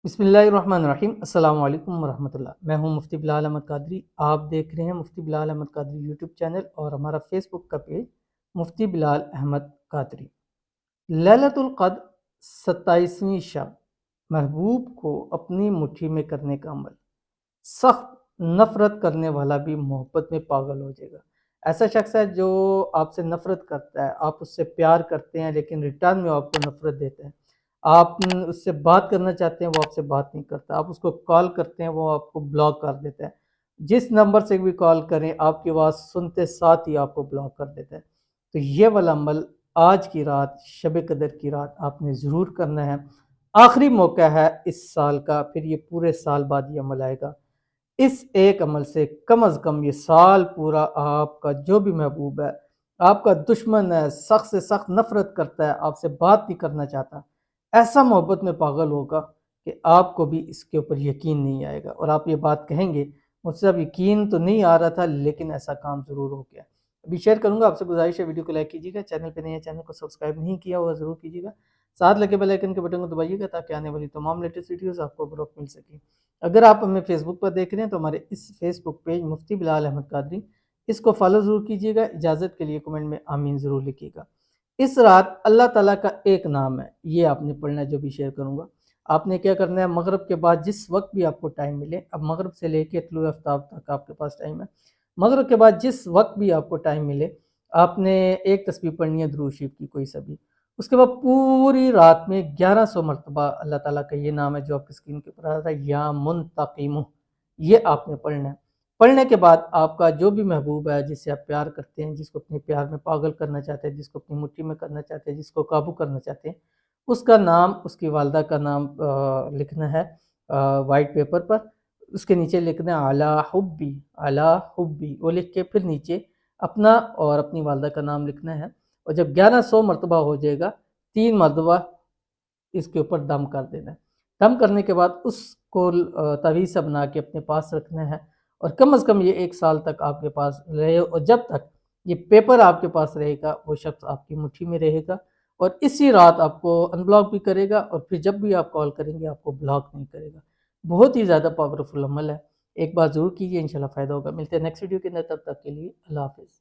बिस्मिल्लाहिर्रहमानिर्रहीम। अस्सलाम वालेकुम वरहमतुल्लाह। मैं हूं मुफ्ती बिलाल अहमद कादरी। आप देख रहे हैं मुफ्ती बिलाल अहमद कादरी यूट्यूब चैनल और हमारा फेसबुक का पेज मुफ्ती बिलाल अहमद कादरी। लैलतुल क़द्र 27वीं शब, महबूब को अपनी मुट्ठी में करने का अमल। सख्त नफरत करने वाला भी मोहब्बत में पागल हो जाएगा। ऐसा शख्स है जो आपसे नफरत करता है, आप उससे प्यार करते हैं लेकिन रिटर्न में आपको नफरत देता है। आप उससे बात करना चाहते हैं, वो आपसे बात नहीं करता। आप उसको कॉल करते हैं, वो आपको ब्लॉक कर देता है। जिस नंबर से भी कॉल करें, आपकी आवाज़ सुनते साथ ही आपको ब्लॉक कर देता है। तो ये वाला अमल आज की रात, शब कदर की रात आपने ज़रूर करना है। आखिरी मौका है इस साल का, फिर ये पूरे साल बाद ये अमल आएगा। इस एक अमल से कम ये साल पूरा आपका जो भी महबूब है, आपका दुश्मन है, सख्त से सख्त नफरत करता है, आपसे बात नहीं करना चाहता, ऐसा मोहब्बत में पागल होगा कि आपको भी इसके ऊपर यकीन नहीं आएगा और आप ये बात कहेंगे, मुझसे अब यकीन तो नहीं आ रहा था लेकिन ऐसा काम ज़रूर हो गया। अभी शेयर करूंगा, आपसे गुजारिश है वीडियो को लाइक कीजिएगा, चैनल पे नए हैं चैनल को सब्सक्राइब नहीं किया हुआ ज़रूर कीजिएगा, साथ लगे बेल आइकन के बटन को दबाइएगा ताकि आने वाली तमाम लेटेस्ट वीडियोज़ आपको बरोक्त मिल सके। अगर आप हमें फेसबुक पर देख रहे हैं तो हमारे इस फेसबुक पेज मुफ्ती बिलाल अहमद कादरी, इसको फॉलो ज़रूर कीजिएगा। इजाज़त के लिए कमेंट में आमीन ज़रूर लिखिएगा। इस रात अल्लाह ताला का एक नाम है, ये आपने पढ़ना है जो भी शेयर करूँगा। आपने क्या करना है, मगरिब के बाद जिस वक्त भी आपको टाइम मिले, अब मगरिब से लेके तुलुए आफ्ताब तक आपके पास टाइम है। मगरिब के बाद जिस वक्त भी आपको टाइम मिले, आपने एक तस्बीह पढ़नी है दुरूद शरीफ की कोई सा भी। उसके बाद पूरी रात में 1100 मरतबा अल्लाह ताला का ये नाम है जो आपकी स्क्रीन के ऊपर आ रहा है, या मुंतकिम, ये आपने पढ़ना है। पढ़ने के बाद आपका जो भी महबूब है, जिससे आप प्यार करते हैं, जिसको अपने प्यार में पागल करना चाहते हैं, जिसको अपनी मुट्ठी में करना चाहते हैं, जिसको काबू करना चाहते हैं, उसका नाम, उसकी वालदा का नाम लिखना है वाइट पेपर पर। उसके नीचे लिखना है अला हुब्बी, वो लिख के फिर नीचे अपना और अपनी वालदा का नाम लिखना है। और जब 1100 मरतबा हो जाएगा, 3 मरतबा इसके ऊपर दम कर देना है। दम करने के बाद उसको तवीज़ से बना के अपने पास रखना है और कम से कम ये 1 साल तक आपके पास रहे, और जब तक ये पेपर आपके पास रहेगा वो शख्स आपकी मुट्ठी में रहेगा और इसी रात आपको अनब्लॉक भी करेगा और फिर जब भी आप कॉल करेंगे आपको ब्लॉक नहीं करेगा। बहुत ही ज़्यादा पावरफुल अमल है, एक बार ज़रूर कीजिए, इंशाल्लाह फ़ायदा होगा। मिलते हैं नेक्स्ट वीडियो के अंदर, तब तक के लिए अल्लाह हाफ़िज़।